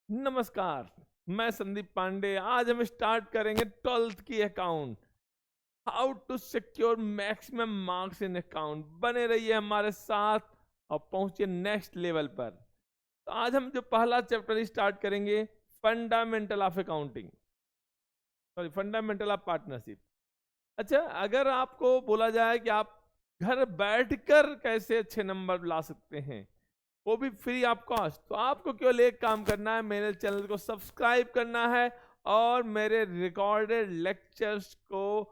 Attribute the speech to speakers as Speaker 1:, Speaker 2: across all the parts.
Speaker 1: नमस्कार, मैं संदीप पांडे। आज हम स्टार्ट करेंगे 12th की account, how to secure maximum marks in account. बने रहिए हमारे साथ और पहुंचे नेक्स्ट लेवल पर। तो आज हम जो पहला चैप्टर स्टार्ट करेंगे, fundamental of accounting, sorry fundamental of partnership. अच्छा, अगर आपको बोला जाए कि आप घर बैठकर कैसे अच्छे नंबर ला सकते हैं, वो भी फ्री ऑफ कॉस्ट, तो आपको केवल एक काम करना है, मेरे चैनल को सब्सक्राइब करना है और मेरे रिकॉर्डेड लेक्चर्स को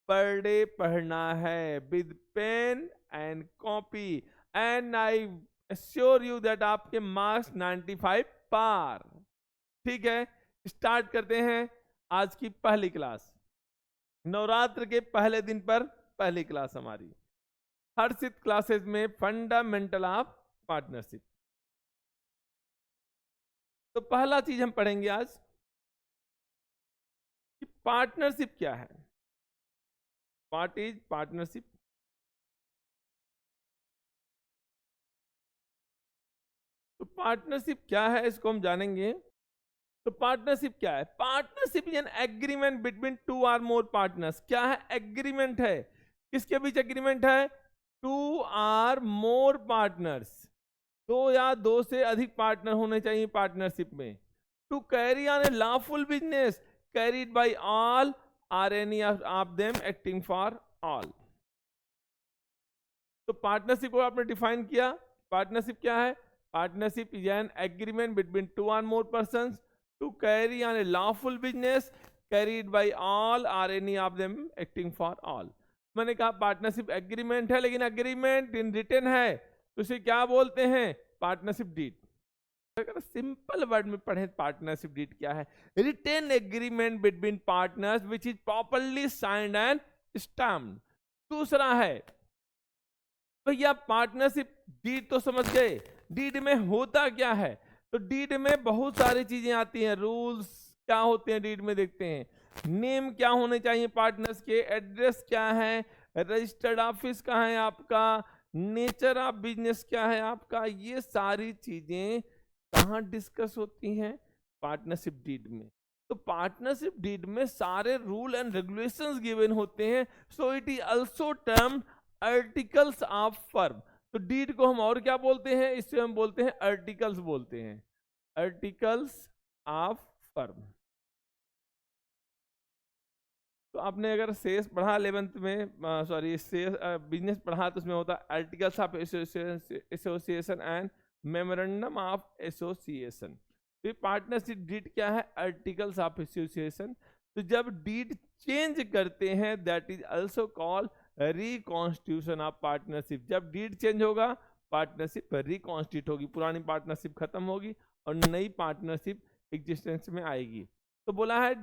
Speaker 1: पर डे पढ़ना है with pen and copy. And I assure you that आपके मार्क्स 95 पार। ठीक है, स्टार्ट करते हैं आज की पहली क्लास। नवरात्र के पहले दिन पर पहली क्लास हमारी हर्षित क्लासेस में फंडामेंटल ऑफ पार्टनरशिप। तो पहला चीज हम पढ़ेंगे आज कि पार्टनरशिप क्या है। What is partnership? तो पार्टनरशिप क्या है इसको हम जानेंगे। तो पार्टनरशिप क्या है? Partnership is an agreement between two or more partners. क्या है? एग्रीमेंट है। किसके बीच एग्रीमेंट है? टू आर मोर पार्टनर्स, दो या दो से अधिक पार्टनर होने चाहिए पार्टनरशिप में। To carry on a lawful business carried by all or any of them acting for all. तो पार्टनरशिप को आपने डिफाइन किया। पार्टनरशिप क्या है? Partnership is an agreement between two or more persons to carry on a lawful business carried by all or any of them acting for all. मैंने कहा partnership agreement है, लेकिन एग्रीमेंट इन रिटन है, तो इसे क्या बोलते हैं? Partnership deed. अगर सिंपल वर्ड में पढ़े, पार्टनरशिप डीड क्या है? Written agreement between partners which is properly signed and stamped. दूसरा है भैया पार्टनरशिप डीड तो समझ गए, डीड में होता क्या है? तो डीड में बहुत सारी चीजें आती हैं। रूल्स क्या होते हैं डीड में देखते हैं। नेम क्या होने चाहिए पार्टनर्स के, एड्रेस क्या है, रजिस्टर्ड ऑफिस कहाँ है आपका, नेचर ऑफ बिजनेस क्या है आपका, ये सारी चीजें कहाँ डिस्कस होती हैं? पार्टनरशिप डीड में। तो पार्टनरशिप डीड में सारे रूल एंड रेगुलेशंस गिवन होते हैं। So it is also term articles of firm. तो डीड को हम और क्या बोलते हैं? इसे हम बोलते हैं आर्टिकल्स बोलते हैं, आर्टिकल्स ऑफ फर्म। तो आपने अगर शेष पढ़ा 11th में, सॉरी शेष बिजनेस पढ़ा, तो उसमें होता है articles of association and memorandum of association. तो ये पार्टनरशिप डीड क्या है? Articles of association. तो जब डीड चेंज करते हैं, that is also called reconstitution of partnership. जब डीड चेंज होगा, पार्टनरशिप रिकॉन्स्टिट्यूट होगी, पुरानी पार्टनरशिप खत्म होगी और नई पार्टनरशिप एग्जिस्टेंस में आएगी। तो बोला है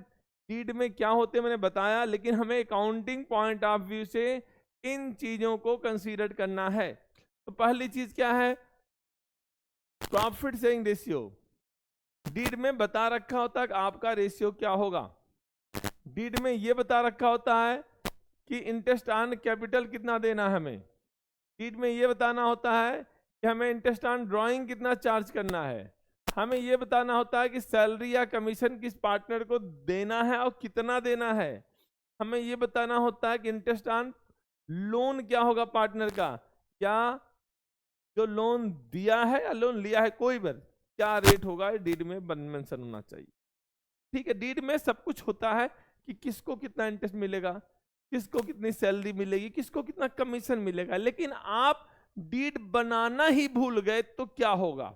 Speaker 1: डीड में क्या होते हैं मैंने बताया, लेकिन हमें अकाउंटिंग पॉइंट ऑफ व्यू से इन चीजों को कंसीडर करना है। तो पहली चीज क्या है? Profit sharing ratio. डीड में बता रखा होता है कि आपका रेशियो क्या होगा। डीड में यह बता रखा होता है कि इंटरेस्ट ऑन कैपिटल कितना देना है हमें। डीड में यह बताना होता है कि हमें इंटरेस्ट ऑन ड्राइंग कितना चार्ज करना है। हमें यह बताना होता है कि सैलरी या कमीशन किस पार्टनर को देना है और कितना देना है। हमें यह बताना होता है कि इंटरेस्ट ऑन लोन क्या होगा पार्टनर का, क्या जो लोन दिया है या लोन लिया है, कोई बार क्या रेट होगा, डीड में मेंशन होना चाहिए। ठीक है, डीड में सब कुछ होता है कि किसको कितना इंटरेस्ट मिलेगा, किसको कितनी सैलरी मिलेगी, किसको कितना कमीशन मिलेगा। लेकिन आप डीड बनाना ही भूल गए तो क्या होगा?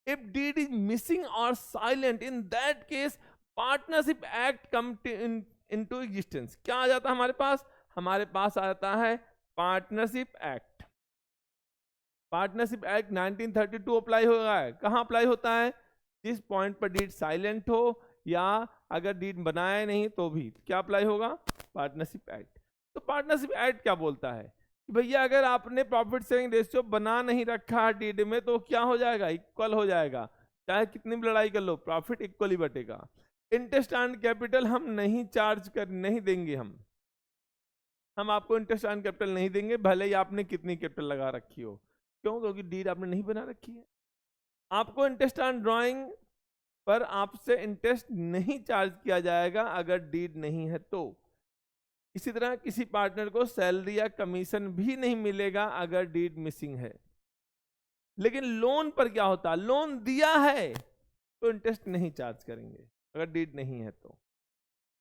Speaker 1: इफ डीड इज मिसिंग और silent, in that case partnership act come into existence. क्या आ जाता है हमारे पास? हमारे पास आ जाता है partnership act. Partnership act 1932 apply होगा। कहां अप्लाई होता है? जिस पॉइंट पर डीड साइलेंट हो या अगर डीड बनाया नहीं तो भी क्या अप्लाई होगा? Partnership act. तो पार्टनरशिप एक्ट क्या बोलता है कि भैया अगर आपने प्रॉफिट शेयरिंग रेशियो बना नहीं रखा डीड में, तो क्या हो जाएगा? इक्वल हो जाएगा। चाहे कितनी भी लड़ाई कर लो, प्रॉफिट इक्वली बटेगा। इंटरेस्ट ऑन कैपिटल हम नहीं चार्ज कर, नहीं देंगे। हम आपको इंटरेस्ट ऑन कैपिटल नहीं देंगे, भले ही आपने कितनी कैपिटल लगा रखी हो। क्यों? क्योंकि डीड आपने नहीं बना रखी है। आपको इंटरेस्ट ऑन ड्राइंग पर आपसे इंटरेस्ट नहीं चार्ज किया जाएगा अगर डीड नहीं है तो। इसी तरह किसी पार्टनर को सैलरी या कमीशन भी नहीं मिलेगा अगर डीड मिसिंग है। लेकिन लोन पर क्या होता है, लोन दिया है तो इंटरेस्ट नहीं चार्ज करेंगे अगर डीड नहीं है तो।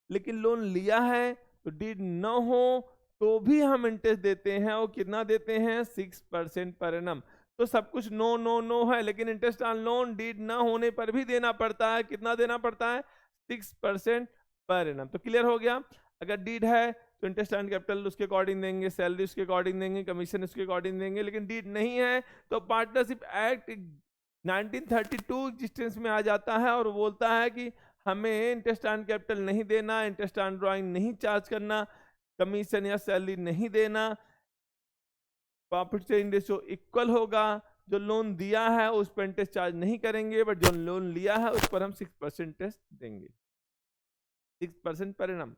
Speaker 1: लेकिन लोन लिया है तो डीड न हो तो भी हम इंटरेस्ट देते हैं, और कितना देते हैं, 6% पर एनम। तो सब कुछ नो नो नो है, लेकिन इंटरेस्ट ऑन लोन डीड ना होने पर भी देना पड़ता है। कितना देना पड़ता है, 6% पर एनम। तो क्लियर हो गया। अगर डीड है तो इंटरेस्ट ऑन कैपिटल उसके अकॉर्डिंग देंगे, सैलरी उसके अकॉर्डिंग देंगे, कमीशन उसके अकॉर्डिंग देंगे। लेकिन डीड नहीं है तो पार्टनरशिप एक्ट 1932 एग्जिस्टेंस में आ जाता है और बोलता है कि हमें इंटरेस्ट ऑन कैपिटल नहीं देना, इंटरेस्ट ऑन ड्राइंग नहीं चार्ज करना, कमीशन या सैलरी नहीं देना, प्रॉफिट शेयरिंग रेशियो इक्वल होगा। जो लोन दिया है उस पर इंटरेस्ट चार्ज नहीं करेंगे, बट जो लोन लिया है उस पर हम 6% इंटरेस्ट देंगे, 6% पर एनम।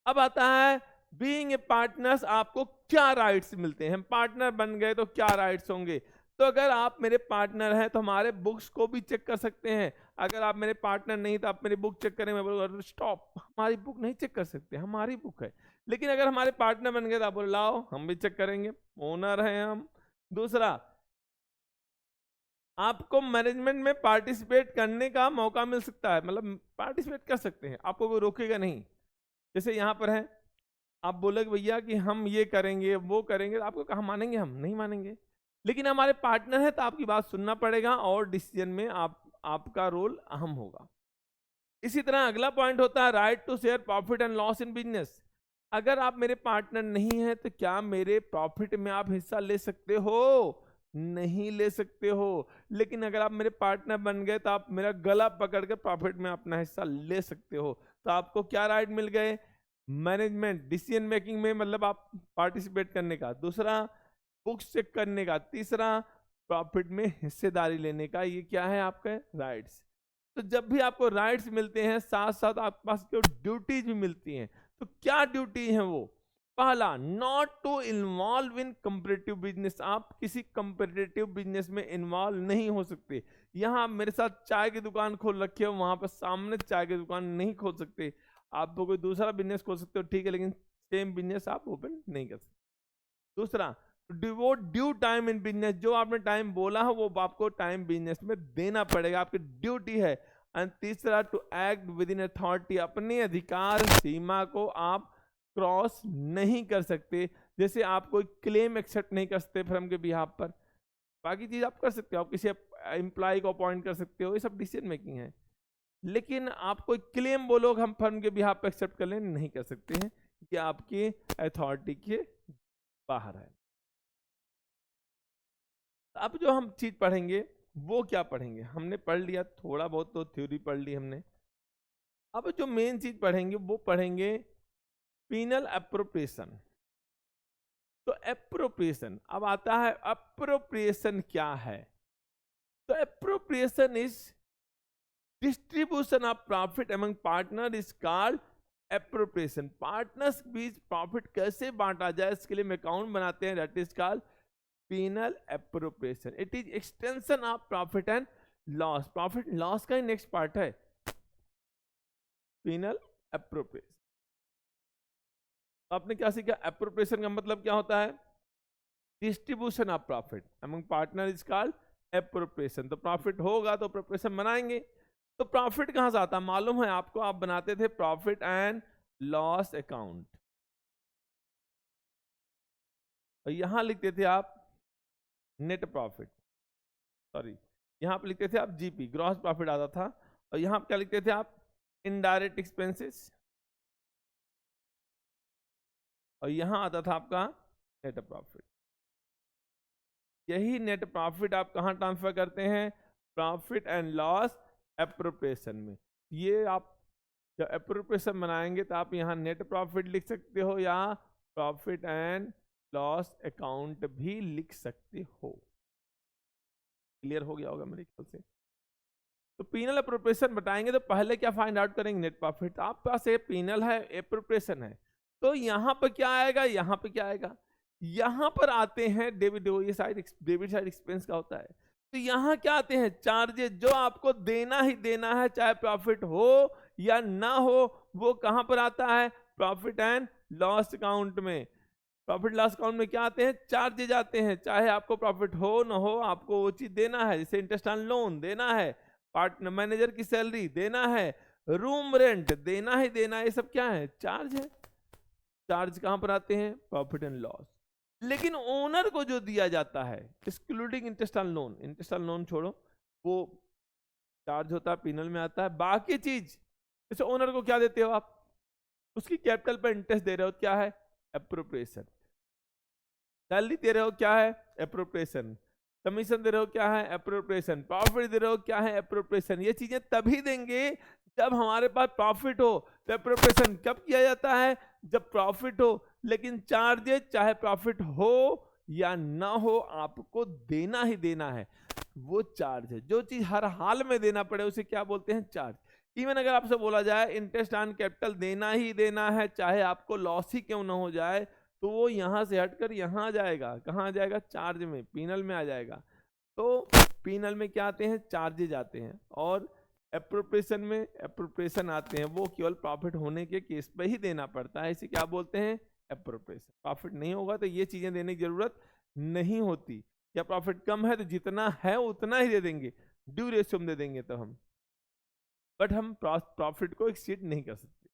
Speaker 1: अब आता है बीइंग ए पार्टनर्स आपको क्या राइट्स मिलते हैं। पार्टनर बन गए तो क्या राइट्स होंगे। तो अगर आप मेरे पार्टनर हैं तो हमारे बुक्स को भी चेक कर सकते हैं। अगर आप मेरे पार्टनर नहीं तो आप मेरी बुक चेक करें, मैं बोलूँगा स्टॉप, हमारी बुक नहीं चेक कर सकते, हमारी बुक है। लेकिन अगर हमारे पार्टनर बन गए तो आप बोलो लाओ हम भी चेक करेंगे, ओनर हैं हम। दूसरा, आपको मैनेजमेंट में पार्टिसिपेट करने का मौका मिल सकता है, मतलब पार्टिसिपेट कर सकते हैं, आपको कोई रोकेगा नहीं। जैसे यहाँ पर है, आप बोले भैया कि हम ये करेंगे वो करेंगे, तो आपको कहा मानेंगे, हम नहीं मानेंगे। लेकिन हमारे पार्टनर है तो आपकी बात सुनना पड़ेगा और डिसीजन में आपका रोल अहम होगा। इसी तरह अगला पॉइंट होता है right to share profit and loss in business. अगर आप मेरे पार्टनर नहीं है तो क्या मेरे प्रॉफिट में आप हिस्सा ले सकते हो, नहीं ले सकते हो। लेकिन अगर आप मेरे पार्टनर बन गए तो आप मेरा गला पकड़ के प्रॉफिट में अपना हिस्सा ले सकते हो। तो आपको क्या राइट मिल गए, मैनेजमेंट डिसीजन मेकिंग में, मतलब आप पार्टिसिपेट करने का। दूसरा, बुक्स चेक करने का। तीसरा, प्रॉफिट में हिस्सेदारी लेने का। ये क्या है आपके राइट्स। तो जब भी आपको राइट्स मिलते हैं साथ साथ आपके पास जो ड्यूटीज भी मिलती हैं। तो क्या ड्यूटी है वो, पहला, not to involve in competitive business. आप किसी कंपेटिटिव बिजनेस में इन्वॉल्व नहीं हो सकते। यहाँ मेरे साथ चाय की दुकान खोल रखी है, वहां पर सामने चाय की दुकान नहीं खोल सकते। आप कोई दूसरा बिजनेस खोल सकते हो, ठीक है, लेकिन सेम बिजनेस आप ओपन नहीं कर सकते। दूसरा, devote due time in business. जो आपने टाइम बोला है वो आपको टाइम बिजनेस में देना पड़ेगा, आपकी ड्यूटी है। एंड तीसरा, to act within authority. अपने अधिकार सीमा को आप क्रॉस नहीं कर सकते। जैसे आप कोई क्लेम एक्सेप्ट नहीं कर सकते फर्म के बिहाफ पर, बाकी चीज आप कर सकते हो, आप किसी एम्प्लॉय को अपॉइंट कर सकते हो, ये सब डिसीजन मेकिंग है। लेकिन आप कोई क्लेम बोलो हम फर्म के बिहाफ पर एक्सेप्ट कर लें, नहीं कर सकते हैं, ये आपकी अथॉरिटी के बाहर है। अब जो हम चीज पढ़ेंगे वो क्या पढ़ेंगे, हमने पढ़ लिया थोड़ा बहुत तो थ्योरी पढ़ ली हमने। अब जो मेन चीज पढ़ेंगे वो पढ़ेंगे पीनल एप्रोप्रिएशन। तो एप्रोप्रिएशन, अब आता है एप्रोप्रिएशन क्या है। तो appropriation is distribution of profit among partner is called appropriation. Partners के बीच प्रॉफिट कैसे बांटा जाए इसके लिए हम अकाउंट बनाते हैं, that is called penal appropriation. It is extension of profit and loss. Profit loss का ही नेक्स्ट पार्ट है penal appropriation। आपने क्या सीखा, एप्रोप्रिएशन का मतलब क्या होता है, distribution of profit among partner is called appropriation. तो प्रॉफिट होगा तो एप्रोप्रिएशन बनाएंगे। तो प्रॉफिट कहां से आता है मालूम है आपको, आप बनाते थे प्रॉफिट एंड लॉस अकाउंट, और यहां लिखते थे आप नेट प्रॉफिट, सॉरी यहां पे लिखते थे आप जीपी, ग्रॉस प्रॉफिट आता था। और यहां पे क्या लिखते थे आप, इनडायरेक्ट एक्सपेंसेस, और यहां आता था आपका नेट प्रॉफिट। यही नेट प्रॉफिट आप कहां ट्रांसफर करते हैं, प्रॉफिट एंड लॉस एप्रोप्रिएशन में। ये आप जब एप्रोप्रिएशन बनाएंगे तो आप यहां नेट प्रॉफिट लिख सकते हो या प्रॉफिट एंड लॉस अकाउंट भी लिख सकते हो। क्लियर हो गया होगा मेरे ख्याल से। तो पीनल एप्रोप्रिएशन बताएंगे तो पहले क्या फाइंड आउट करेंगे, नेट प्रॉफिट। आप पास ये पीनल है, एप्रोप्रिएशन है, तो यहां पर क्या आएगा, यहां पर क्या आएगा, यहां पर आते हैं डेबिट, ये साइड डेबिट साइड एक्सपेंस का होता है। तो यहाँ क्या आते हैं चार्जेस, जो आपको देना ही देना है, चाहे प्रॉफिट हो या ना हो, वो कहां पर आता है, प्रॉफिट एंड लॉस अकाउंट में। प्रॉफिट लॉस अकाउंट में क्या आते हैं, चार्जेज आते हैं, चाहे आपको प्रॉफिट हो ना हो, आपको वो चीज देना है। जैसे इंटरेस्ट ऑन लोन देना है, पार्टनर मैनेजर की सैलरी देना है, रूम रेंट देना ही देना है, ये सब क्या है, चार्ज है। चार्ज कहां पर आते हैं, प्रॉफिट एंड लॉस। लेकिन ओनर को जो दिया जाता है excluding interest on loan, interest on loan छोड़ो, वो चार्ज होता है, पीनल में आता है। बाकी चीज जैसे ओनर को क्या देते हो आप, उसकी कैपिटल पर इंटरेस्ट दे रहे हो, क्या है, एप्रोप्रिएशन। सैलरी दे रहे हो, क्या है, एप्रोप्रिएशन। कमीशन दे रहे हो, क्या है, एप्रोप्रिएशन। प्रॉफिट दे रहे हो, क्या है, एप्रोप्रिएशन। ये चीजें तभी देंगे जब हमारे पास प्रॉफिट हो। तो एप्रोप्रिएशन कब किया जाता है, जब प्रॉफिट हो। लेकिन चार्जेस चाहे प्रॉफिट हो या ना हो, आपको देना ही देना है, वो चार्ज है। जो चीज हर हाल में देना पड़े उसे क्या बोलते हैं, चार्ज। इवन अगर आपसे बोला जाए इंटरेस्ट ऑन कैपिटल देना ही देना है, चाहे आपको लॉस ही क्यों ना हो जाए, तो वो यहां से हटकर यहां आ जाएगा, कहां आ जाएगा, चार्ज में, पीनल में आ जाएगा। तो पीनल में क्या आते हैं, चार्जेज आते हैं। और एप्रोप्रिएशन में एप्रोप्रिएशन आते हैं, वो केवल प्रॉफिट होने के केस पे ही देना पड़ता है, इसे क्या बोलते हैं, एप्रोप्रिएशन। प्रॉफिट नहीं होगा तो ये चीजें देने की जरूरत नहीं होती। या प्रॉफिट कम है तो जितना है उतना ही दे देंगे, ड्यू रेशियो में दे देंगे तो हम, बट हम प्रॉफिट को एक्सीड नहीं कर सकते।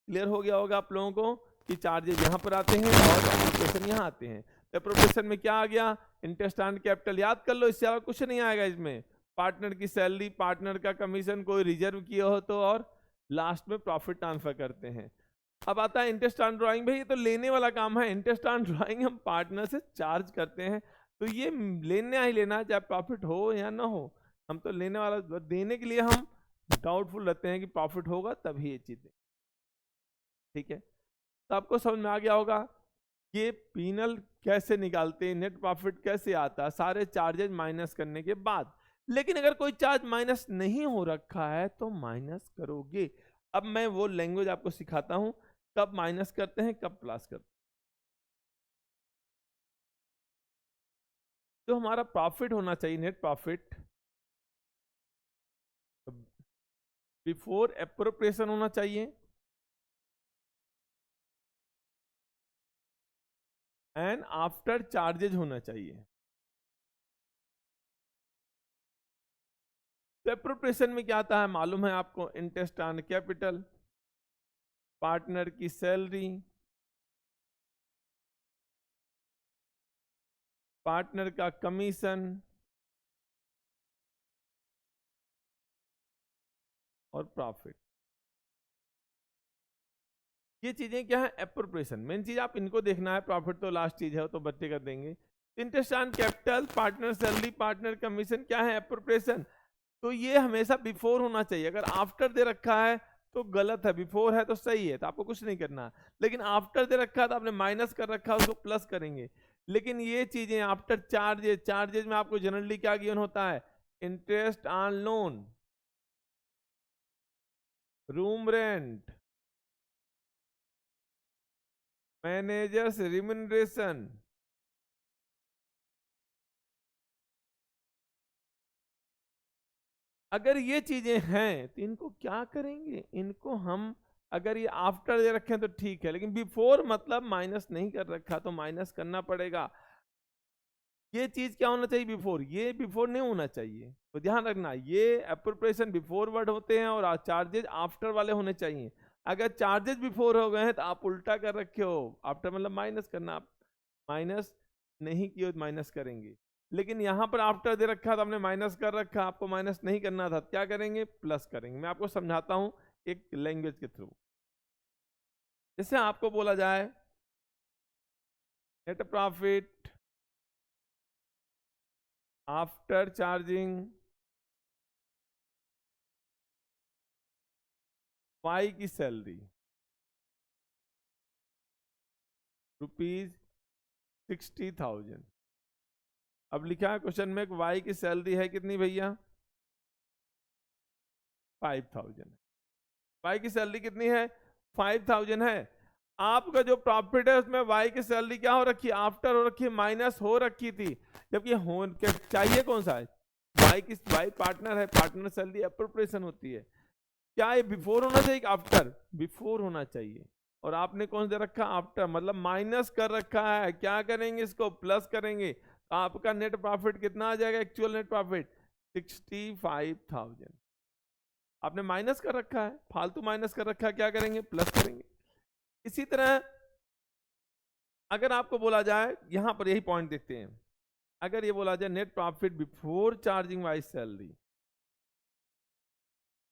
Speaker 1: क्लियर हो गया होगा आप लोगों को कि चार्जेस यहाँ पर आते हैं और एप्रोप्रिएशन यहाँ आते हैं। तो एप्रोप्रिएशन में क्या आ गया, इंटरेस्ट ऑन कैपिटल, याद कर लो, इससे कुछ नहीं आएगा इसमें। पार्टनर की सैलरी, पार्टनर का कमीशन, कोई रिजर्व किया हो तो, और लास्ट में प्रॉफिट ट्रांसफर करते हैं। अब आता है इंटरेस्ट ऑन ड्राइंग। भाई ये तो लेने वाला काम है, इंटरेस्ट ऑन ड्राइंग हम पार्टनर से चार्ज करते हैं, तो ये लेना ही लेना है, चाहे प्रॉफिट हो या ना हो। हम तो लेने वाला, देने के लिए हम डाउटफुल रहते हैं कि प्रॉफिट होगा तभी ये चीजें, ठीक है। तो आपको समझ में आ गया होगा ये पीनल कैसे निकालते हैं, नेट प्रॉफिट कैसे आता है, सारे चार्जेस माइनस करने के बाद। लेकिन अगर कोई चार्ज माइनस नहीं हो रखा है तो माइनस करोगे। अब मैं वो लैंग्वेज आपको सिखाता हूं, कब माइनस करते हैं, कब प्लस करते हैं। तो हमारा प्रॉफिट होना चाहिए, नेट प्रॉफिट, बिफोर एप्रोप्रिएशन होना चाहिए एंड आफ्टर चार्जेज होना चाहिए। तो एप्रोप्रिएशन में क्या आता है मालूम है आपको, इंटरेस्ट ऑन कैपिटल, पार्टनर की सैलरी, पार्टनर का कमीशन और प्रॉफिट। ये चीजें क्या है, एप्रोप्रिएशन। मेन चीज आप इनको देखना है, प्रॉफिट तो लास्ट चीज है, तो बच्चे कर देंगे। Interest on capital, partner salary, partner commission, क्या है, एप्रोप्रिएशन। तो ये हमेशा बिफोर होना चाहिए। अगर आफ्टर दे रखा है तो गलत है, बिफोर है तो सही है, तो आपको कुछ नहीं करना। लेकिन आफ्टर दे रखा है तो आपने माइनस कर रखा है, उसको प्लस करेंगे। लेकिन ये चीजें आफ्टर चार्जेज, चार्जेज में आपको जनरली क्या गिवन होता है, interest on loan, room rent, managers remuneration, अगर ये चीजें हैं तो इनको क्या करेंगे, इनको हम, अगर ये आफ्टर दे रखे हैं तो ठीक है, लेकिन बिफोर मतलब माइनस नहीं कर रखा तो माइनस करना पड़ेगा। ये चीज क्या होना चाहिए, बिफोर, ये बिफोर नहीं होना चाहिए। तो ध्यान रखना, ये एप्रोप्रिएशन बिफोर वर्ड होते हैं और चार्जेज आफ्टर वाले होने चाहिए। अगर चार्जेस बिफोर हो गए हैं तो आप उल्टा कर रखे हो, आफ्टर मतलब माइनस करना, आप माइनस नहीं किए माइनस करेंगे। लेकिन यहां पर आफ्टर दे रखा था, आपने माइनस कर रखा, आपको माइनस नहीं करना था, क्या करेंगे, प्लस करेंगे। मैं आपको समझाता हूं एक लैंग्वेज के थ्रू। जैसे आपको बोला जाए net profit after charging Y की सैलरी ₹60,000। अब लिखा है क्वेश्चन में वाई की सैलरी है कितनी भैया, 5,000। वाई की सैलरी कितनी है, 5,000 है। आपका जो प्रॉफिट है उसमें वाई की सैलरी क्या हो रखी है, आफ्टर हो रखी है, माइनस हो रखी थी, जबकि हो चाहिए कौन सा है, वाई पार्टनर है, पार्टनर सैलरी अप्रोप्रिएशन होती है। क्या ये बिफोर होना चाहिए कि आफ्टर, बिफोर होना चाहिए, और आपने कौन दे रखा, आफ्टर, मतलब माइनस कर रखा है। क्या करेंगे, इसको प्लस करेंगे, तो आपका नेट प्रॉफिट कितना आ जाएगा, एक्चुअल नेट प्रॉफिट 65,000। आपने माइनस कर रखा है, फालतू माइनस कर रखा है, क्या करेंगे, प्लस करेंगे। इसी तरह अगर आपको बोला जाए, यहां पर यही पॉइंट देखते हैं, अगर ये बोला जाए net profit before charging wise salary,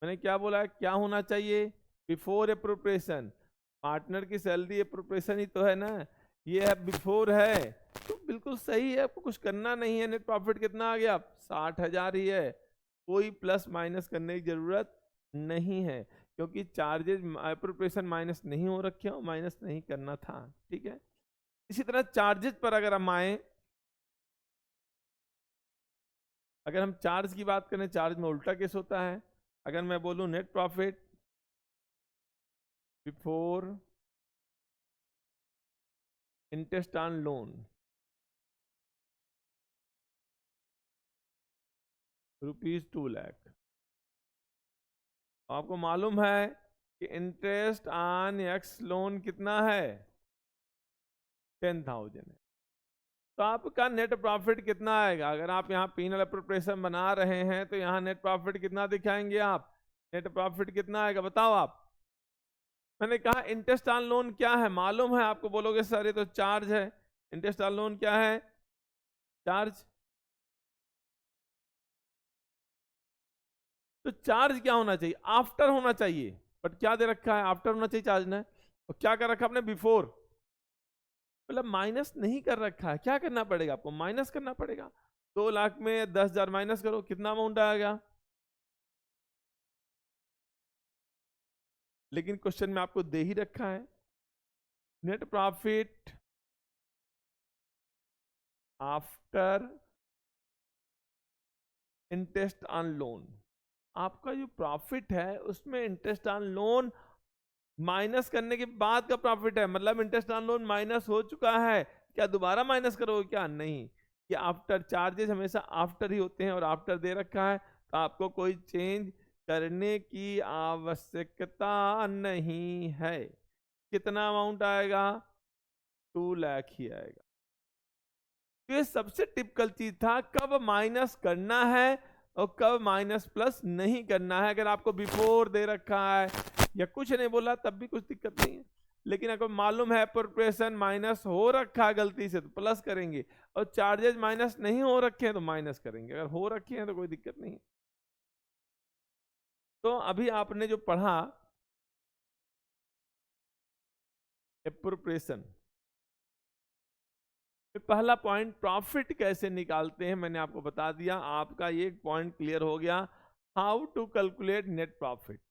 Speaker 1: मैंने क्या बोला है, क्या होना चाहिए, बिफोर एप्रोप्रिएशन, पार्टनर की सैलरी एप्रोप्रिएशन ही तो है ना, ये है बिफोर है, तो बिल्कुल सही है, आपको कुछ करना नहीं है। नेट प्रॉफिट कितना आ गया, 60,000 ही है, कोई प्लस माइनस करने की जरूरत नहीं है, क्योंकि चार्जेस एप्रोप्रिएशन माइनस नहीं हो रखे हो, माइनस नहीं करना था, ठीक है। इसी तरह चार्जेस पर अगर हम आए, अगर हम चार्ज की बात करें, चार्ज में उल्टा केस होता है। अगर मैं बोलूं net profit before interest on loan ₹2 lakh, आपको मालूम है कि इंटरेस्ट ऑन एक्स लोन कितना है, 10,000 है, तो आपका नेट प्रॉफिट कितना आएगा। अगर आप यहाँ पीनल एप्रोप्रिएशन बना रहे हैं तो यहाँ नेट प्रॉफिट कितना दिखाएंगे आप, नेट प्रॉफिट कितना आएगा बताओ आप। मैंने कहा इंटरेस्ट ऑन लोन क्या है, मालूम है आपको, बोलोगे सर ये तो चार्ज है। इंटरेस्ट ऑन लोन क्या है, चार्ज। तो चार्ज क्या होना चाहिए, आफ्टर होना चाहिए, बट क्या दे रखा है, आफ्टर होना चाहिए चार्ज ने, और क्या कर रखा आपने, बिफोर, मतलब माइनस नहीं कर रखा है। क्या करना पड़ेगा आपको, माइनस करना पड़ेगा। 2 लाख में 10,000 माइनस करो, कितना अमाउंट आएगा। लेकिन क्वेश्चन में आपको दे ही रखा है net profit after interest on loan. आपका जो प्रॉफिट है उसमें इंटरेस्ट ऑन लोन माइनस करने के बाद का प्रॉफिट है, मतलब इंटरेस्ट ऑन लोन माइनस हो चुका है, क्या दोबारा माइनस करोगे, क्या नहीं, ये आफ्टर, चार्जेस हमेशा आफ्टर ही होते हैं, और आफ्टर दे रखा है तो आपको कोई चेंज करने की आवश्यकता नहीं है। कितना अमाउंट आएगा, 2 लाख ही आएगा। तो ये सबसे टिपिकल चीज था, कब माइनस करना है और कब माइनस प्लस नहीं करना है। अगर आपको बिफोर दे रखा है या कुछ नहीं बोला तब भी कुछ दिक्कत नहीं है, लेकिन अगर मालूम है एप्रोप्रिएशन माइनस हो रखा है गलती से तो प्लस करेंगे, और चार्जेस माइनस नहीं हो रखे हैं तो माइनस करेंगे, अगर हो रखे हैं तो कोई दिक्कत नहीं। तो अभी आपने जो पढ़ा एप्रोप्रिएशन, पहला पॉइंट प्रॉफिट कैसे निकालते हैं मैंने आपको बता दिया, आपका ये पॉइंट क्लियर हो गया, how to calculate net profit.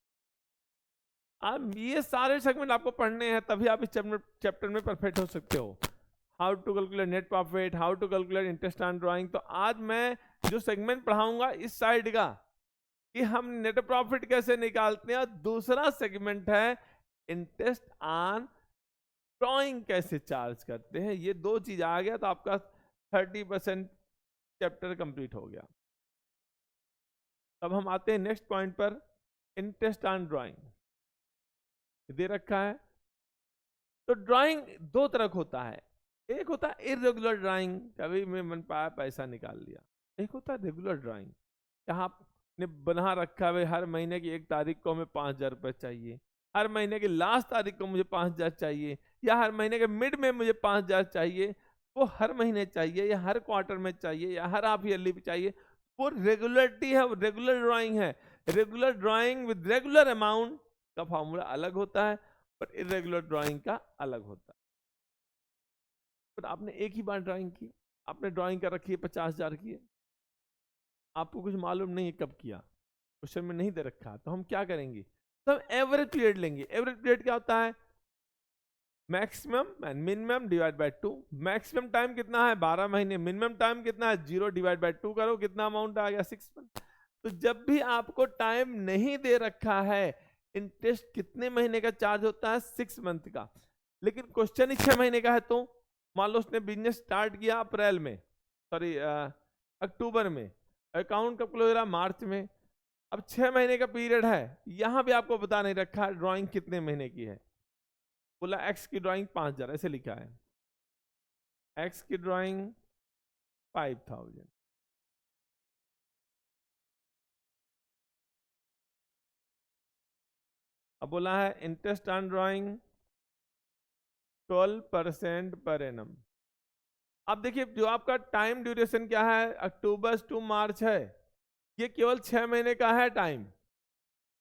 Speaker 1: अब ये सारे सेगमेंट आपको पढ़ने हैं तभी आप इस चैप्टर में परफेक्ट हो सकते हो। How to calculate net profit, how to calculate interest on drawing. तो आज मैं जो सेगमेंट पढ़ाऊंगा इस साइड का कि हम नेट प्रॉफिट कैसे निकालते हैं, दूसरा सेगमेंट है इंटरेस्ट ऑन ड्राइंग कैसे चार्ज करते हैं। ये दो चीज आ गया तो आपका 30% चैप्टर कंप्लीट हो गया। अब हम आते हैं नेक्स्ट पॉइंट पर, इंटरेस्ट ऑन ड्राइंग दे रखा है। तो ड्राइंग दो तरह का होता है, एक होता है इरेगुलर ड्राइंग, कभी मैं मन पाया पैसा निकाल लिया, एक होता है रेगुलर ड्राइंग, जहां आपने बना रखा है हर महीने की 1 तारीख को हमें 5,000 रुपये चाहिए, हर महीने की लास्ट तारीख को मुझे 5,000 चाहिए, या हर महीने के मिड में मुझे 5,000 चाहिए। वो हर महीने चाहिए या हर क्वार्टर में चाहिए या हर हाफ ईयरली चाहिए, वो रेगुलरिटी है, वो रेगुलर ड्राइंग है। Regular drawing with regular amount का फॉर्मूला अलग होता है, पर इरेगुलर ड्राइंग का अलग होता है। पर आपने एक ही बार ड्राइंग की, आपने ड्राइंग कर रखी है 50,000 की है, आपको कुछ मालूम नहीं है कब किया, क्वेश्चन में नहीं दे रखा, तो हम क्या करेंगे, तो हम एवरेज पीरियड लेंगे। एवरेज पीरियड क्या होता है, maximum and minimum divide by 2। Maximum time कितना है 12 महीने, मिनिमम टाइम कितना है 0 डिवाइड बाय 2 करो, कितना अमाउंट आ गया 6 मंथ। तो जब भी आपको टाइम नहीं दे रखा है, इंटरेस्ट कितने महीने का चार्ज होता है 6 मंथ का, लेकिन क्वेश्चन ही 6 महीने का है, तो मान लो उसने बिजनेस स्टार्ट किया अप्रैल में, सॉरी अक्टूबर में, अकाउंट कब क्लोज रहा मार्च में, अब 6 महीने का पीरियड है, यहां भी आपको बता नहीं रखा ड्राइंग कितने महीने की है। बोला एक्स की ड्राइंग 5000, ऐसे लिखा है, एक्स की ड्राइंग 5000। अब बोला है interest on drawing 12% per annum. अब देखिए जो आपका टाइम ड्यूरेशन क्या है, अक्टूबर टू मार्च है, ये केवल 6 महीने का है टाइम,